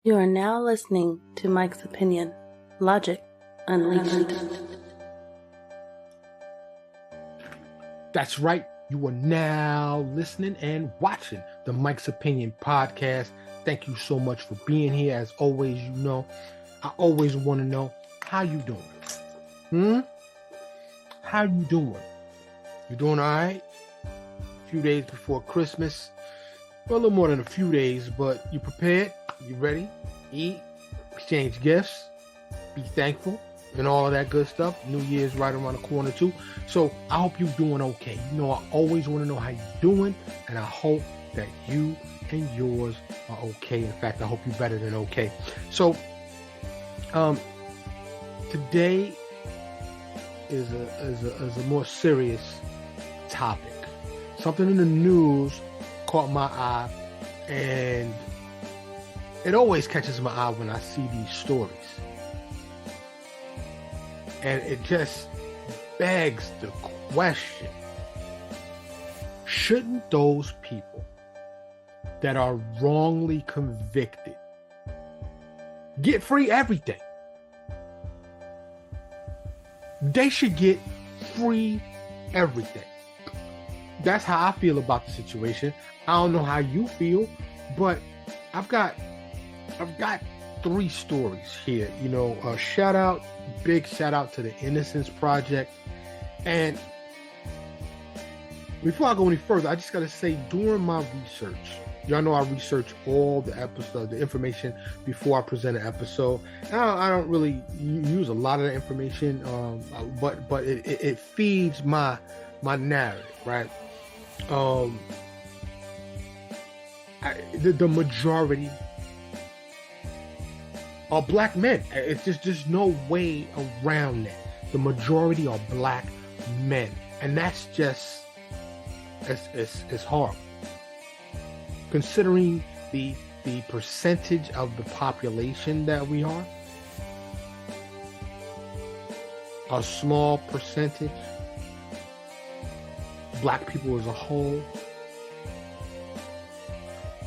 You are now listening to Mike's Opinion, Logic Unleashed. That's right. You are now listening and watching the Mike's Opinion podcast. Thank you so much for being here. As always, you know, I always want to know how you doing. How you doing? You doing all right? A few days before Christmas. Well, a little more than a few days, but you prepared? You ready? Eat, exchange gifts, be thankful, and all of that good stuff. New Year's right around the corner too. So I hope you're doing okay. You know, I always want to know how you're doing, and I hope that you and yours are okay. In fact, I hope you're better than okay. So today is a more serious topic. Something in the news caught my eye, and it always catches my eye when I see these stories. And it just begs the question, shouldn't those people that are wrongly convicted get free everything? They should get free everything. That's how I feel about the situation. I don't know how you feel, but I've got three stories here. You know, big shout out to the Innocence Project. And before I go any further, I just got to say, during my research, y'all know I research all the episodes, the information before I present an episode. I don't really use a lot of the information, but it feeds my narrative, right? The majority are black men. It's just no way around that. The majority are black men, and that's just it's horrible. Considering the percentage of the population that we are, a small percentage, black people as a whole.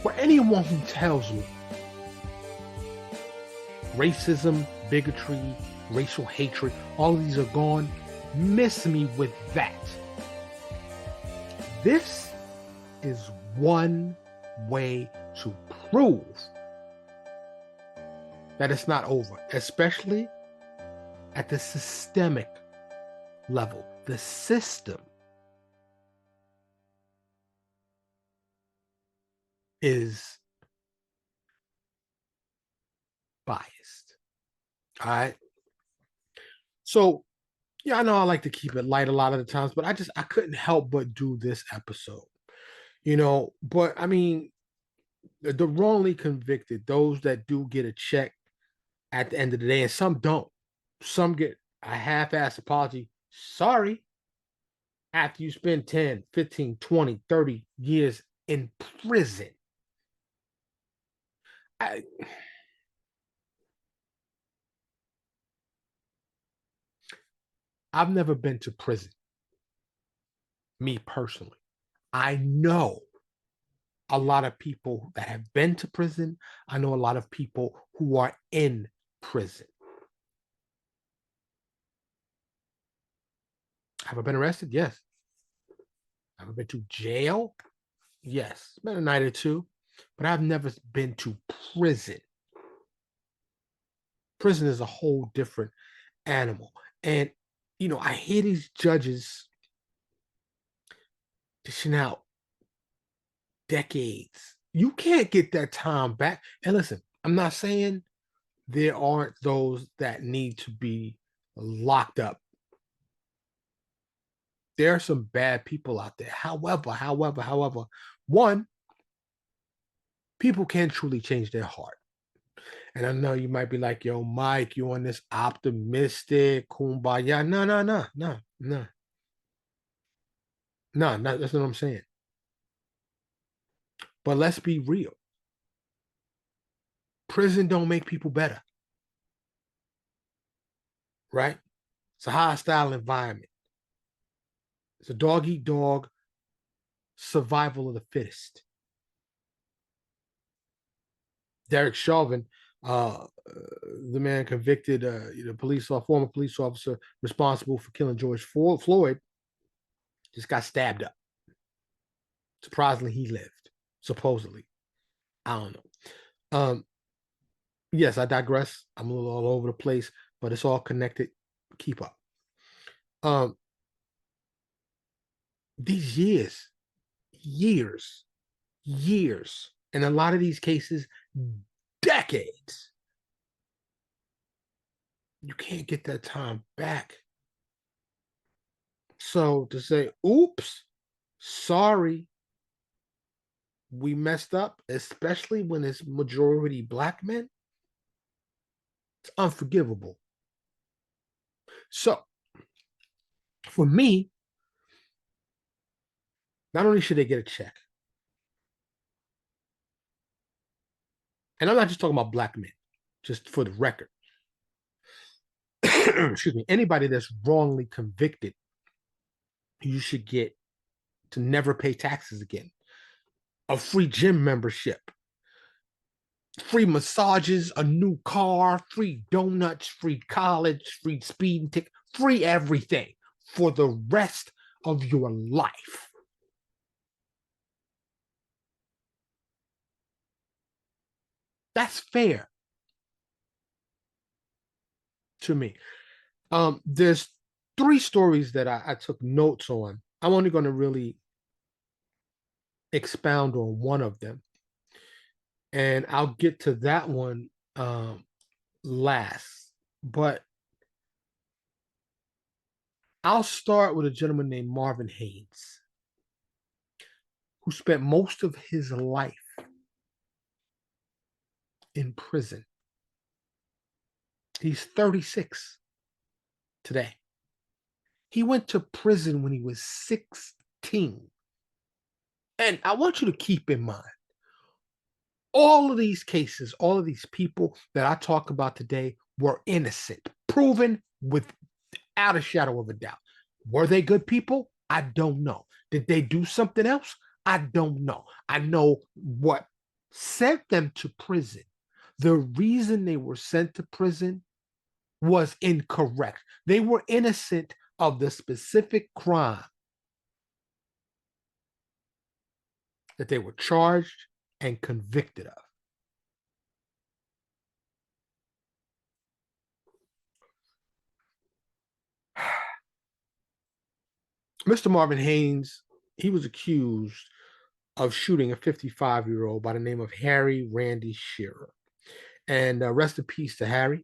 For anyone who tells me racism, bigotry, racial hatred, all of these are gone, miss me with that. This is one way to prove that it's not over, especially at the systemic level. The system is biased. All right. So, yeah, I know I like to keep it light a lot of the times, but I couldn't help but do this episode, you know. But I mean, the wrongly convicted, those that do get a check at the end of the day, and some don't. Some get a half-ass apology. Sorry. After you spend 10, 15, 20, 30 years in prison. I've never been to prison. Me personally. I know a lot of people that have been to prison. I know a lot of people who are in prison. Have I been arrested? Yes. Have I been to jail? Yes. It's been a night or two, but I've never been to prison. Prison is a whole different animal. And, you know, I hear these judges dishing out decades. You can't get that time back. And listen, I'm not saying there aren't those that need to be locked up. There are some bad people out there. However, one, people can truly change their heart. And I know you might be like, yo, Mike, you on this optimistic kumbaya. No. No, that's not what I'm saying. But let's be real. Prison don't make people better. Right? It's a hostile environment. It's a dog eat dog, survival of the fittest. Derek Chauvin Uh, the man convicted, former police officer responsible for killing George Floyd, just got stabbed up. Surprisingly, he lived. Supposedly, I don't know. Yes, I digress. I'm a little all over the place, but it's all connected. Keep up. Um, these years, years, and a lot of these cases, decades. You can't get that time back. So to say, oops, sorry, we messed up, especially when it's majority black men, it's unforgivable. So for me, not only should they get a check, and I'm not just talking about black men, just for the record, excuse me, anybody that's wrongly convicted, you should get to never pay taxes again, a free gym membership, free massages, a new car, free donuts, free college, free speeding ticket, free everything for the rest of your life. That's fair to me. There's three stories that I took notes on. I'm only going to really expound on one of them, and I'll get to that one last. But I'll start with a gentleman named Marvin Haynes, who spent most of his life in prison. He's 36 today. He went to prison when he was 16. And I want you to keep in mind, all of these cases, all of these people that I talk about today were innocent, proven without a shadow of a doubt. Were they good people? I don't know. Did they do something else? I don't know. I know what sent them to prison. The reason they were sent to prison was incorrect. They were innocent of the specific crime that they were charged and convicted of. Mr. Marvin Haynes, he was accused of shooting a 55-year-old by the name of Harry Randy Shearer. And rest in peace to Harry.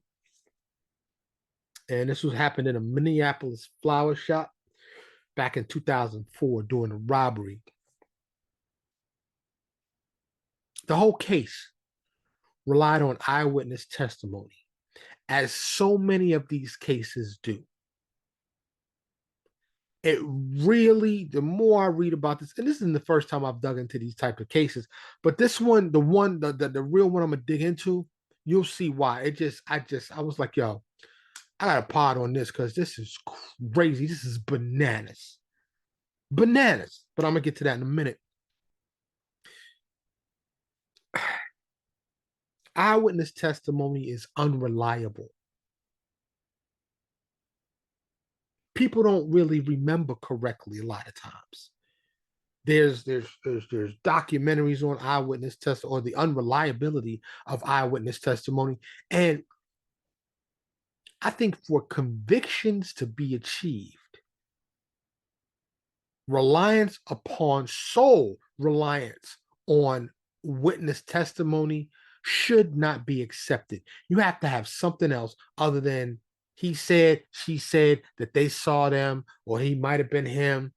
And this was happened in a Minneapolis flower shop back in 2004 during a robbery. The whole case relied on eyewitness testimony, as so many of these cases do. It really, the more I read about this, and this isn't the first time I've dug into these type of cases, but this one, the real one I'm gonna dig into, you'll see why. I was like, yo, I got a pod on this because this is crazy. This is bananas. Bananas. But I'm gonna get to that in a minute. Eyewitness testimony is unreliable. People don't really remember correctly a lot of times. There's documentaries on eyewitness testimony or the unreliability of eyewitness testimony. And I think for convictions to be achieved, sole reliance on witness testimony should not be accepted. You have to have something else other than he said, she said, that they saw them, or he might have been him.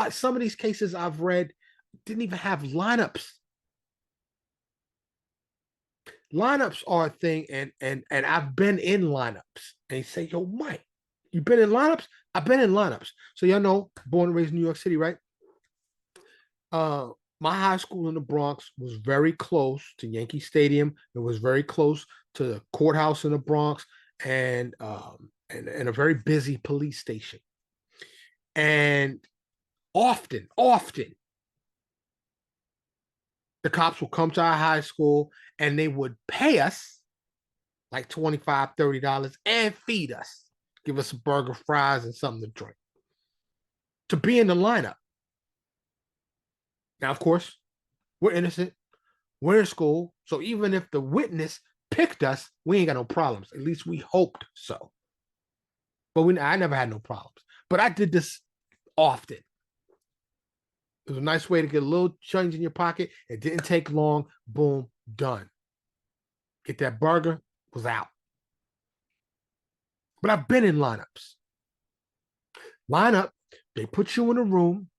Some of these cases I've read didn't even have lineups. Lineups are a thing, and I've been in lineups. And you say, yo, Mike, you been in lineups? I've been in lineups. So y'all know, born and raised in New York City, right? My high school in the Bronx was very close to Yankee Stadium. It was very close to the courthouse in the Bronx, and a very busy police station. And often, the cops will come to our high school and they would pay us like $25, $30, and feed us. Give us a burger, fries, and something to drink. To be in the lineup. Now, of course, we're innocent. We're in school. So even if the witness picked us, we ain't got no problems. At least we hoped so. But I never had no problems. But I did this often. It was a nice way to get a little change in your pocket. It didn't take long. Boom, done. Get that burger, was out. But I've been in lineups. Lineup, they put you in a room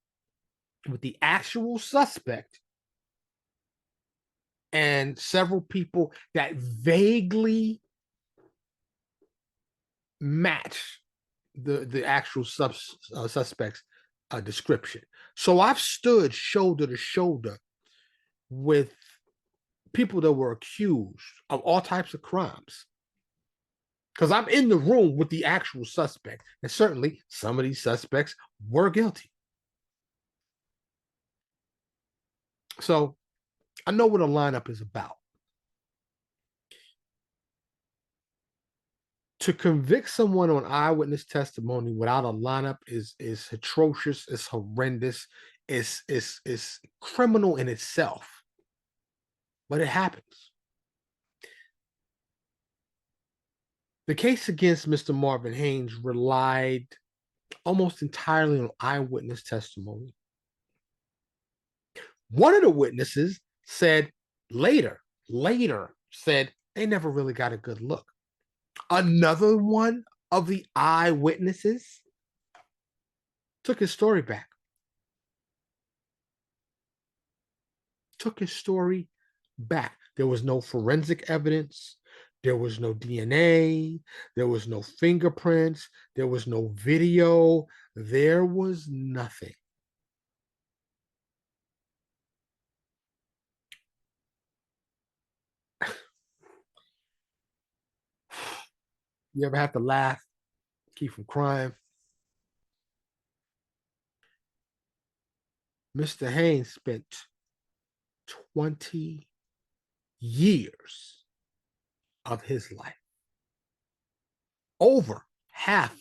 with the actual suspect and several people that vaguely match the actual suspect's description. So I've stood shoulder to shoulder with people that were accused of all types of crimes. Because I'm in the room with the actual suspect. And certainly some of these suspects were guilty. So I know what a lineup is about. To convict someone on eyewitness testimony without a lineup is atrocious, it's horrendous, it's criminal in itself. But it happens. The case against Mr. Marvin Haynes relied almost entirely on eyewitness testimony. One of the witnesses said later said they never really got a good look. Another one of the eyewitnesses took his story back. There was no forensic evidence. There was no DNA. There was no fingerprints. There was no video. There was nothing. You ever have to laugh, keep from crying? Mr. Haynes spent 20 years of his life, over half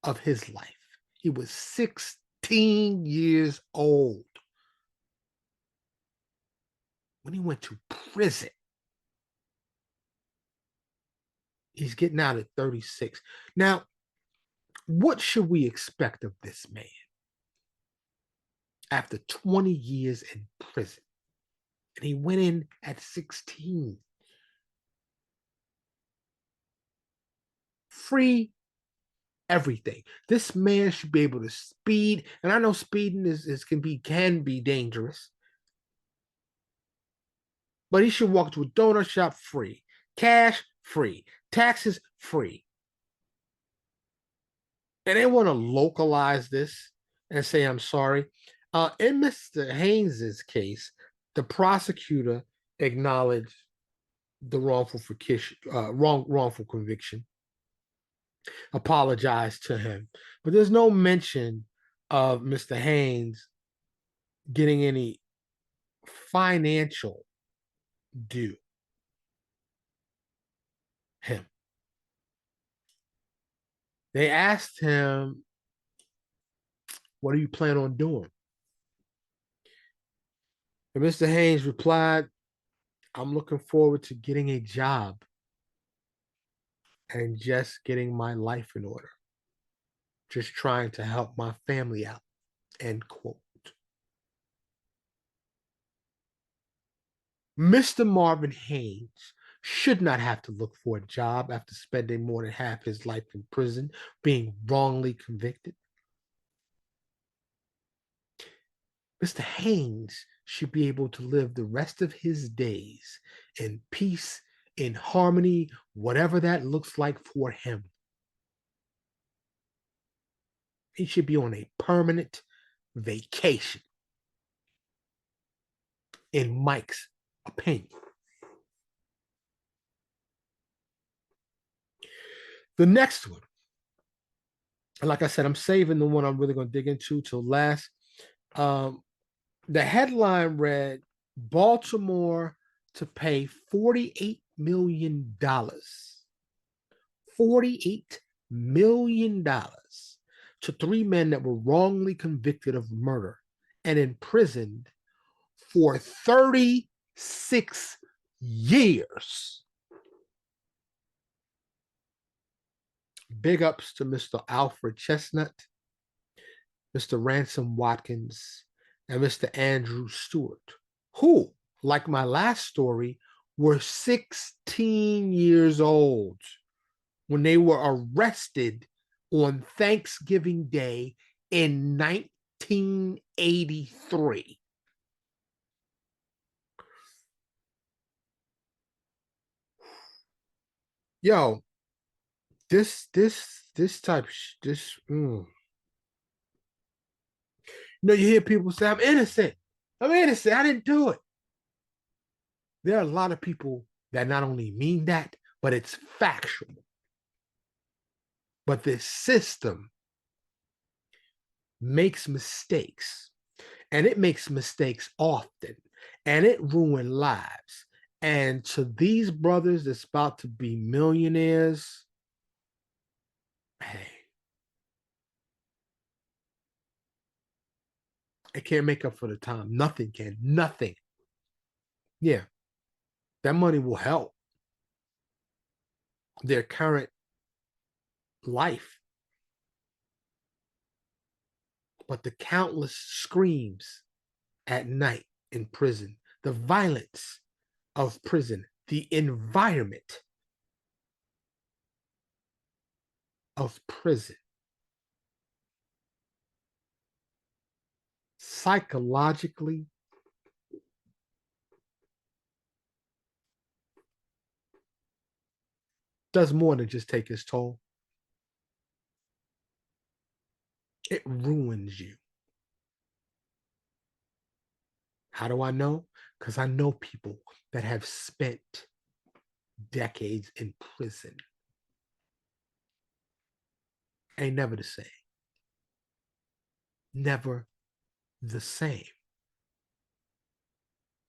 of his life. He was 16 years old when he went to prison. He's getting out at 36. Now, what should we expect of this man after 20 years in prison? And he went in at 16. Free everything. This man should be able to speed, and I know speeding can be dangerous, but he should walk to a donut shop free, cash free, taxes free. And they want to localize this and say, I'm sorry. In Mr. Haynes's case, the prosecutor acknowledged the wrongful conviction, apologized to him, but there's no mention of Mr. Haynes getting any financial due him. They asked him, what do you plan on doing? And Mr. Haynes replied, I'm looking forward to getting a job and just getting my life in order. Just trying to help my family out, end quote. Mr. Marvin Haynes should not have to look for a job after spending more than half his life in prison, being wrongly convicted. Mr. Haynes should be able to live the rest of his days in peace, in harmony, whatever that looks like for him. He should be on a permanent vacation, in Mike's opinion. The next one, and like I said, I'm saving the one I'm really going to dig into till last. The headline read, Baltimore to pay $48 million $48 million to three men that were wrongly convicted of murder and imprisoned for 36 years. Big ups to Mr. Alfred Chestnut, Mr. Ransom Watkins, and Mr. Andrew Stewart, who, like my last story, were 16 years old when they were arrested on Thanksgiving Day in 1983. Yo, this type this you hear people say, I'm innocent. I'm innocent. I didn't do it. There are a lot of people that not only mean that, but it's factual. But this system makes mistakes, and it makes mistakes often, and it ruins lives. And to these brothers that's about to be millionaires, hey, it can't make up for the time. Nothing can. Nothing. Yeah, that money will help their current life. But the countless screams at night in prison, the violence of prison, the environment of prison, psychologically, does more than just take its toll. It ruins you. How do I know? Because I know people that have spent decades in prison. Ain't never the same. Never the same.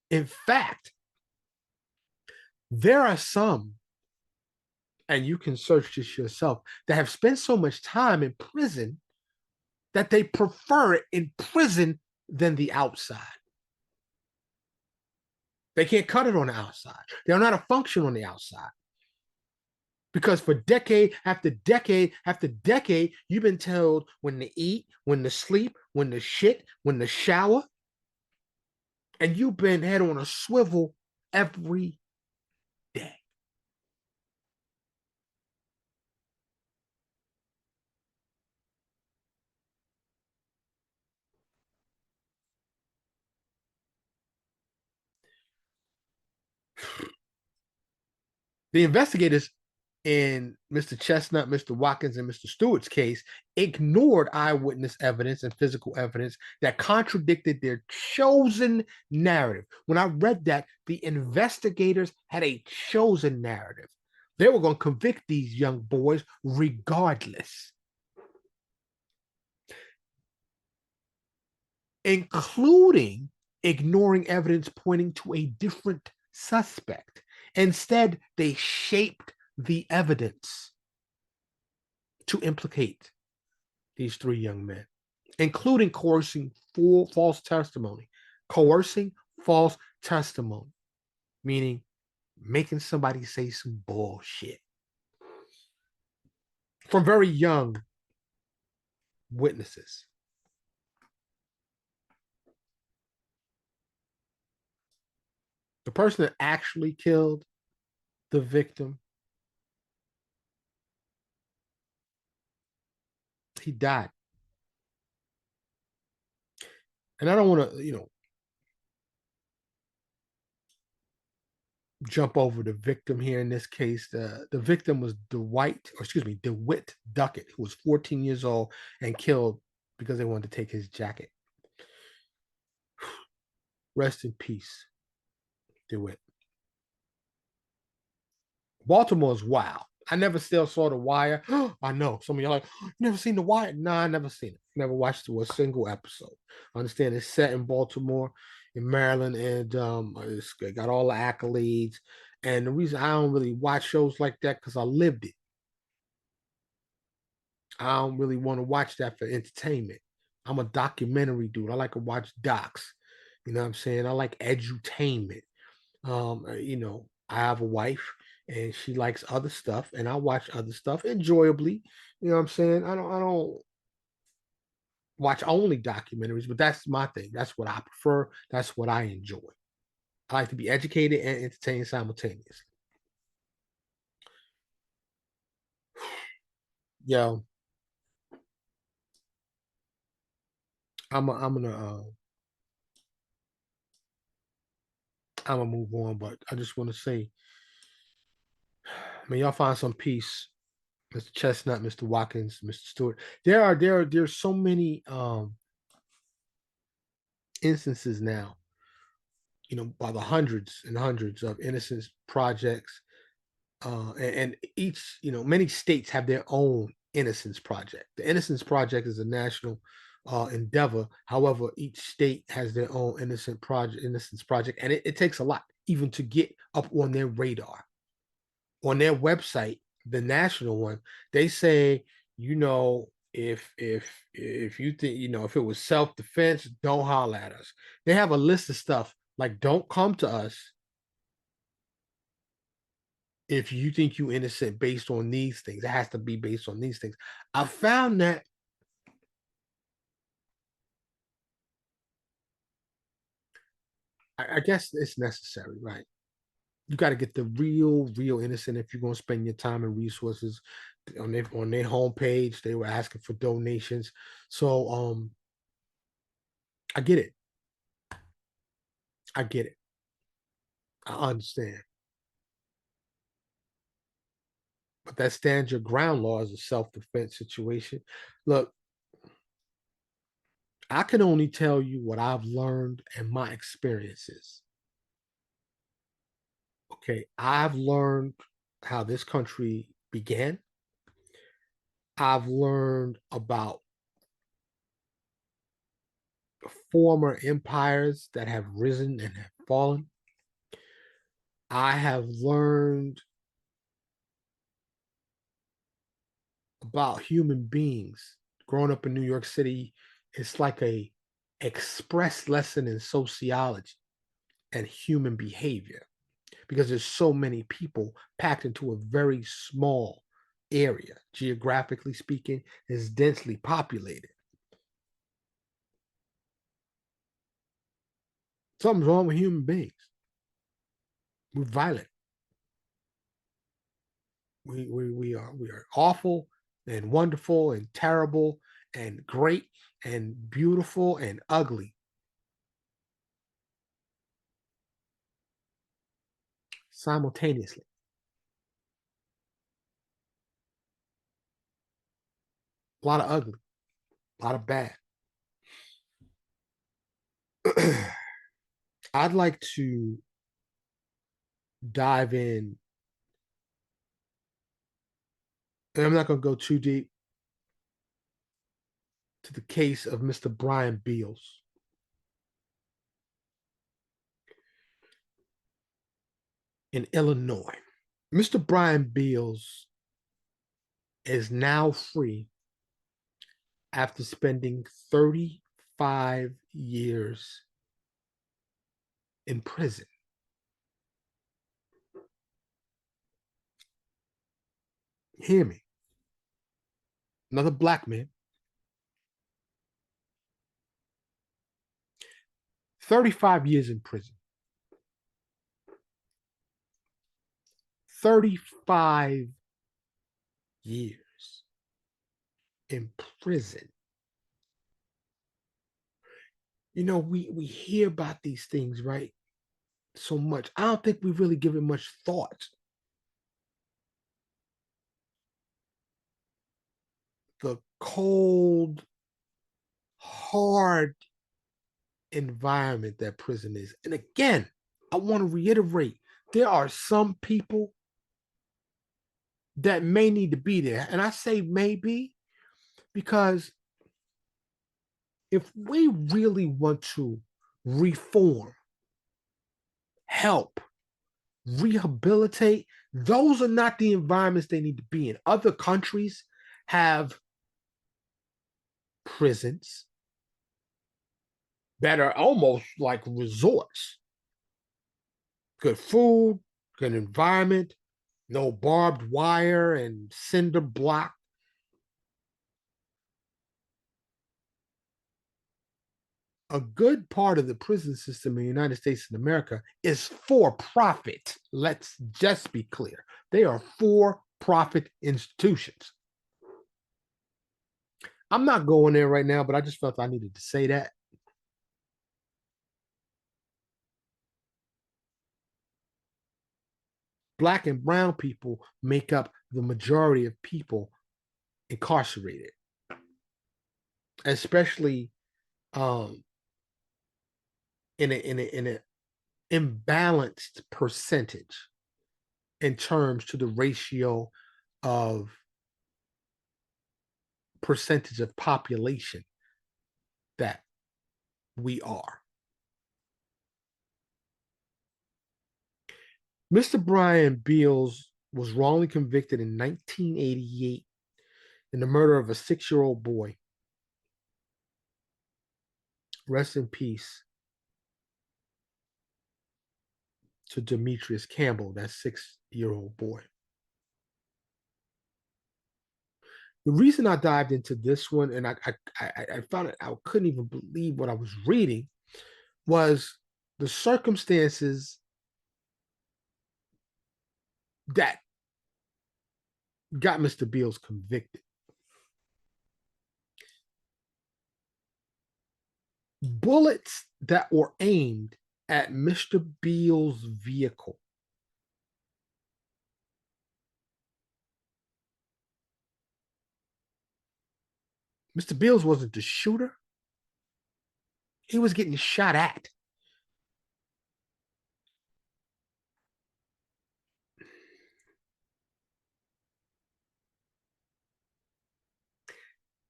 In fact, there are some, and you can search this yourself, that have spent so much time in prison that they prefer it in prison than the outside. They can't cut it on the outside. They don't know how to function on the outside. Because for decade after decade after decade, you've been told when to eat, when to sleep, when to shit, when to shower. And you've been head on a swivel every day. The investigators in Mr. Chestnut, Mr. Watkins, and Mr. Stewart's case ignored eyewitness evidence and physical evidence that contradicted their chosen narrative. When I read that, the investigators had a chosen narrative. They were going to convict these young boys regardless, including ignoring evidence pointing to a different suspect. Instead, they shaped the evidence to implicate these three young men, including coercing false testimony. Coercing false testimony, meaning making somebody say some bullshit from very young witnesses. The person that actually killed the victim, he died. And I don't want to, jump over the victim here in this case. The victim was DeWitt Duckett, who was 14 years old and killed because they wanted to take his jacket. Rest in peace, DeWitt. Baltimore's wild. I never still saw The Wire. I know some of y'all like, you never seen The Wire? Nah, I never seen it. Never watched a single episode. I understand it's set in Baltimore, in Maryland, and it's got all the accolades. And the reason I don't really watch shows like that because I lived it. I don't really want to watch that for entertainment. I'm a documentary dude. I like to watch docs. You know what I'm saying? I like edutainment. I have a wife and she likes other stuff, and I watch other stuff enjoyably. You know what I'm saying? I don't watch only documentaries, but that's my thing. That's what I prefer. That's what I enjoy. I like to be educated and entertained simultaneously. Yo, I'm gonna move on, but I just want to say, may y'all find some peace, Mr. Chestnut, Mr. Watkins, Mr. Stewart. There's so many instances now, by the hundreds and hundreds of innocence projects, and each, many states have their own innocence project. The Innocence Project is a national endeavor. However, each state has their own innocence project, and it takes a lot even to get up on their radar. On their website, the national one, they say, if you think, if it was self-defense, don't holler at us. They have a list of stuff like, don't come to us if you think you innocent based on these things. It has to be based on these things. I found that I guess it's necessary, right? You got to get the real innocent if you're going to spend your time and resources on their homepage. They were asking for donations. So I get it. I get it. I understand. But that stands your ground law is a self-defense situation. Look, I can only tell you what I've learned and my experiences. Okay, I've learned how this country began. I've learned about former empires that have risen and have fallen. I have learned about human beings. Growing up in New York City, it's like a express lesson in sociology and human behavior because there's so many people packed into a very small area. Geographically speaking, is densely populated. Something's wrong with human beings. We're violent. We are awful and wonderful and terrible and great and beautiful and ugly simultaneously. A lot of ugly, a lot of bad. I'd like to dive in, and I'm not going to go too deep, to the case of Mr. Brian Beals in Illinois. Mr. Brian Beals is now free after spending 35 years in prison. Hear me. Another black man, 35 years in prison. 35 years in prison. We hear about these things, right? So much. I don't think we really give it much thought. The cold, hard environment that prison is. And again, I want to reiterate, there are some people that may need to be there. And I say maybe because if we really want to reform, help, rehabilitate, those are not the environments they need to be in. Other countries have prisons that are almost like resorts. Good food, good environment, no barbed wire and cinder block. A good part of the prison system in the United States of America is for profit. Let's just be clear. They are for profit institutions. I'm not going there right now, but I just felt I needed to say that. Black and brown people make up the majority of people incarcerated, especially um, in an imbalanced percentage in terms to the ratio of percentage of population that we are. Mr. Brian Beals was wrongly convicted in 1988 in the murder of a 6-year-old boy. Rest in peace to Demetrius Campbell, that 6-year-old boy. The reason I dived into this one, and I found it, I couldn't even believe what I was reading, was the circumstances that got Mr. Beals convicted. Bullets that were aimed at Mr. Beals' vehicle Mr. Beals wasn't the shooter. He was getting shot at.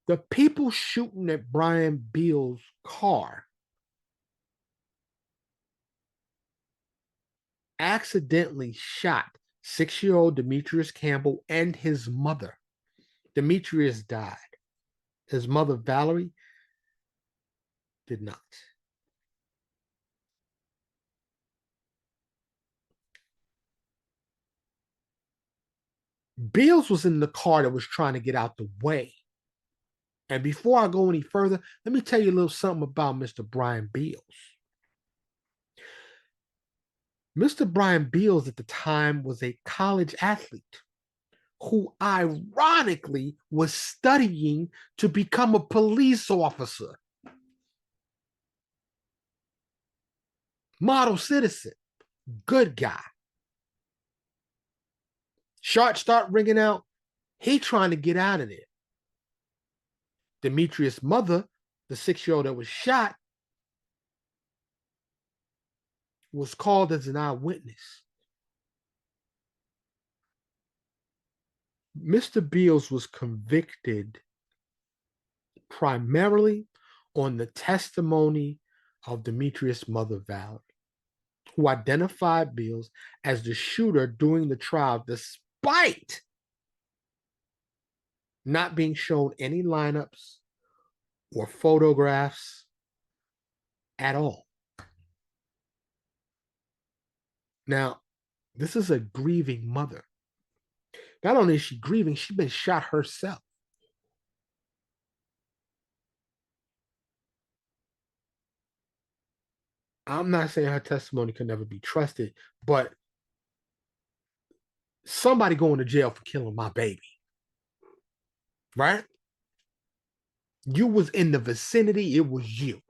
The people shooting at Brian Beals' car accidentally shot 6-year-old Demetrius Campbell and his mother. Demetrius died. His mother, Valerie, did not. Beals was in the car that was trying to get out the way. And before I go any further, let me tell you a little something about Mr. Brian Beals. Mr. Brian Beals at the time was a college athlete who ironically was studying to become a police officer. Model citizen, good guy. Shots start ringing out. He trying to get out of there. Demetrius' mother, the 6-year-old that was shot, was called as an eyewitness. Mr. Beals was convicted primarily on the testimony of Demetrius' mother, Valerie, who identified Beals as the shooter during the trial, despite not being shown any lineups or photographs at all. Now, this is a grieving mother. Not only is she grieving, she's been shot herself. I'm not saying her testimony can never be trusted, but somebody going to jail for killing my baby, right? You was in the vicinity, it was you.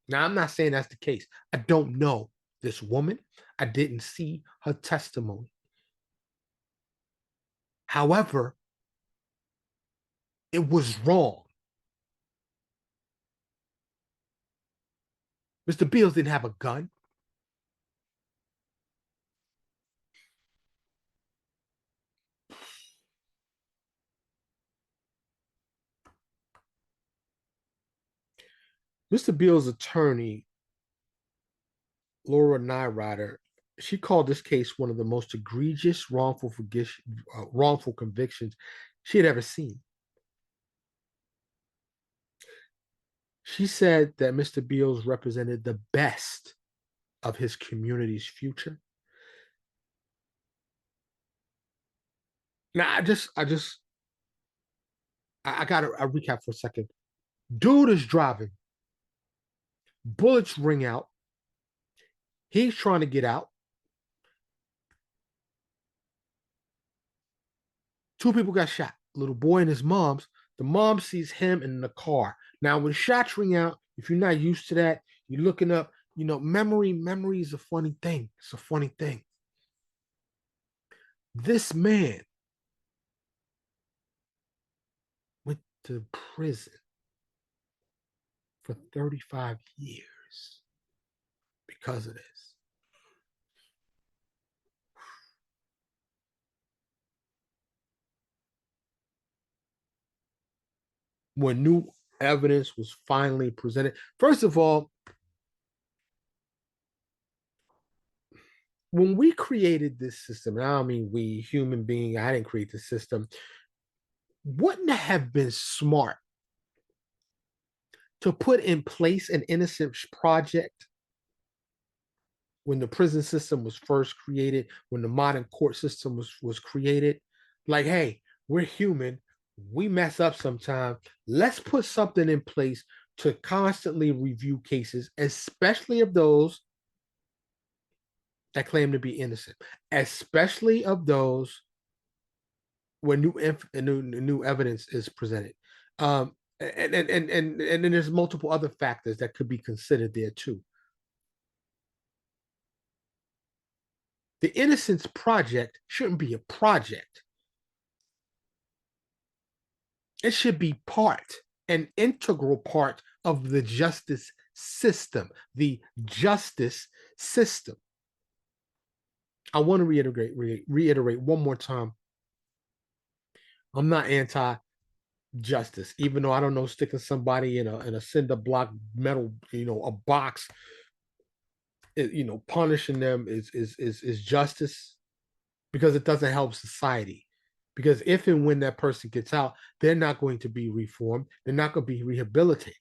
Now, I'm not saying that's the case. I don't know this woman. I didn't see her testimony. However, it was wrong. Mr. Beals didn't have a gun. Mr. Beals' attorney, Laura Nyrider, she called this case one of the most egregious wrongful convictions she had ever seen. She said that Mr. Beals represented the best of his community's future. Now, I got to recap for a second. Dude is driving. Bullets ring out. He's trying to get out. Two people got shot. Little boy and his mom's. The mom sees him in the car. Now, when shots ring out, if you're not used to that, you're looking up, memory is a funny thing. It's a funny thing. This man went to prison for 35 years because of this. When new evidence was finally presented, first of all, when we created this system, and I don't mean we, human being, I didn't create the system, wouldn't it have been smart to put in place an innocence project when the prison system was first created, when the modern court system was created? Like, hey, we're human, we mess up sometimes. Let's put something in place to constantly review cases, especially of those that claim to be innocent, especially of those when new evidence is presented. And then there's multiple other factors that could be considered there too. The Innocence Project shouldn't be a project. It should be an integral part of the justice system. The justice system. I want to reiterate one more time. I'm not anti-justice, even though I don't know sticking somebody in a cinder block metal, a box, punishing them is justice, because it doesn't help society. Because if and when that person gets out, they're not going to be reformed. They're not going to be rehabilitated.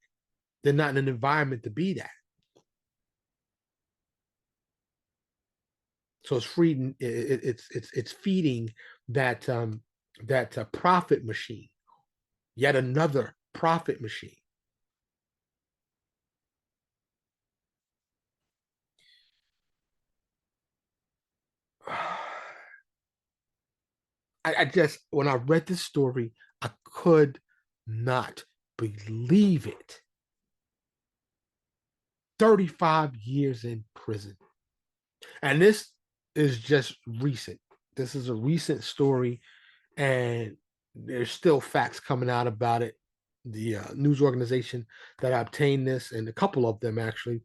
They're not in an environment to be that. So it's feeding. It's feeding that profit machine. Yet another profit machine. I just, when I read this story, I could not believe it. 35 years in prison. And this is just recent. This is a recent story, and there's still facts coming out about it. The news organization that obtained this, and a couple of them actually,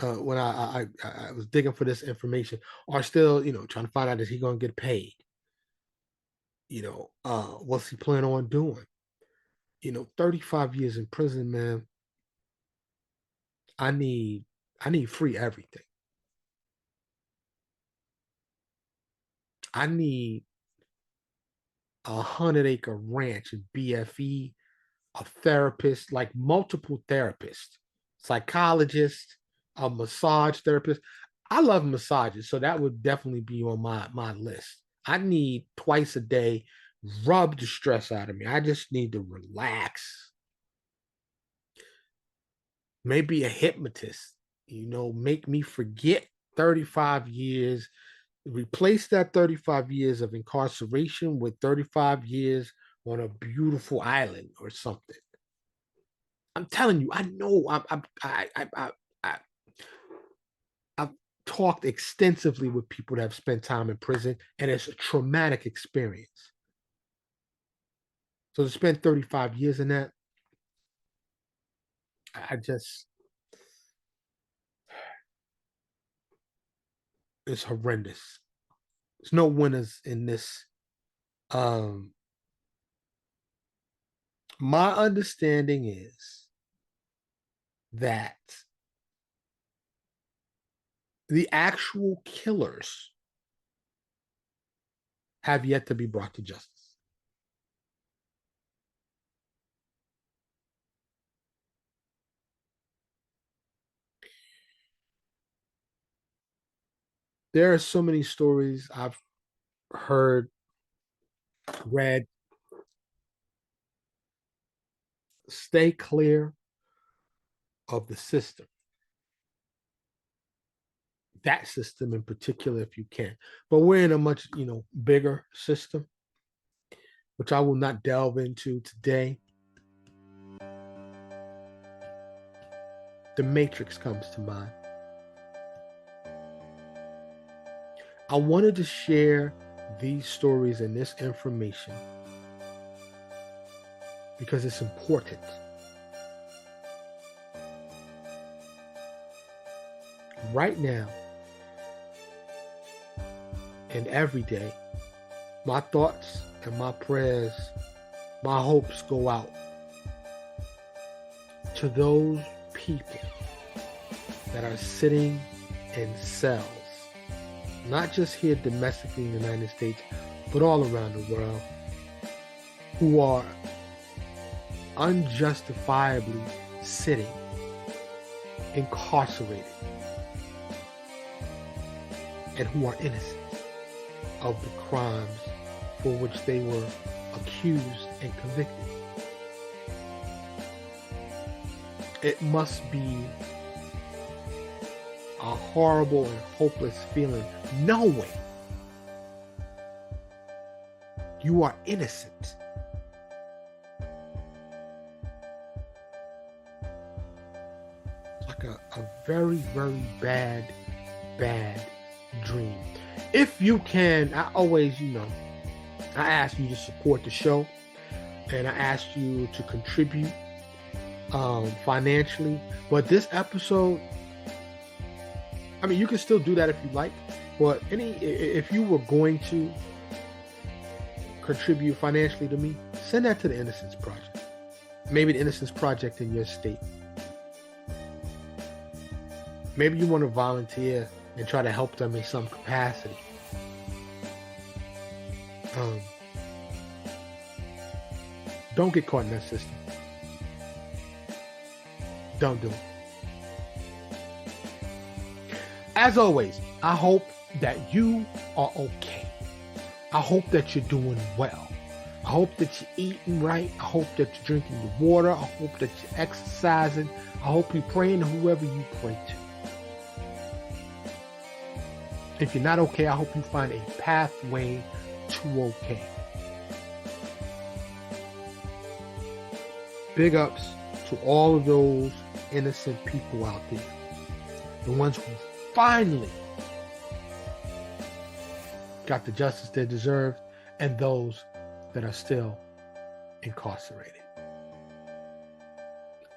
when I was digging for this information, are still, trying to find out, is he going to get paid? What's he plan on doing? 35 years in prison, man. I need free everything. I need a 100-acre ranch in BFE, a therapist, like multiple therapists, psychologist, a massage therapist. I love massages, so that would definitely be on my list. I need twice a day, rub the stress out of me. I just need to relax. Maybe a hypnotist, make me forget 35 years, replace that 35 years of incarceration with 35 years on a beautiful island or something. I'm telling you, I know. I've talked extensively with people that have spent time in prison, and it's a traumatic experience. So to spend 35 years in that, I just, it's horrendous. There's no winners in this. Um, my understanding is that the actual killers have yet to be brought to justice. There are so many stories I've heard, read. Stay clear of the system. That system in particular, if you can. But we're in a much, bigger system, which I will not delve into today. The Matrix comes to mind. I wanted to share these stories and this information because it's important. Right now and every day, my thoughts and my prayers, my hopes go out to those people that are sitting in cells, not just here domestically in the United States, but all around the world, who are unjustifiably sitting incarcerated and who are innocent of the crimes for which they were accused and convicted. It must be a horrible and hopeless feeling knowing you are innocent. It's like a very, very bad dream. If you can, I always, I ask you to support the show, and I ask you to contribute financially. But this episode, I mean, you can still do that if you like, but if you were going to contribute financially to me, send that to the Innocence Project. Maybe the Innocence Project in your state. Maybe you want to volunteer and try to help them in some capacity. Don't get caught in that system. Don't do it. As always, I hope that you are okay. I hope that you're doing well. I hope that you're eating right. I hope that you're drinking your water. I hope that you're exercising. I hope you're praying to whoever you pray to. If you're not okay, I hope you find a pathway to okay. Big ups to all of those innocent people out there. The ones who finally got the justice they deserved, and those that are still incarcerated.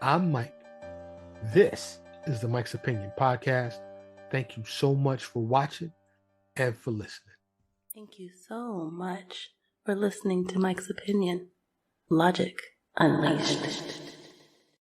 I'm Mike. This is the Mike's Opinion Podcast. Thank you so much for watching and for listening. Thank you so much for listening to Mike's Opinion. Logic Unleashed.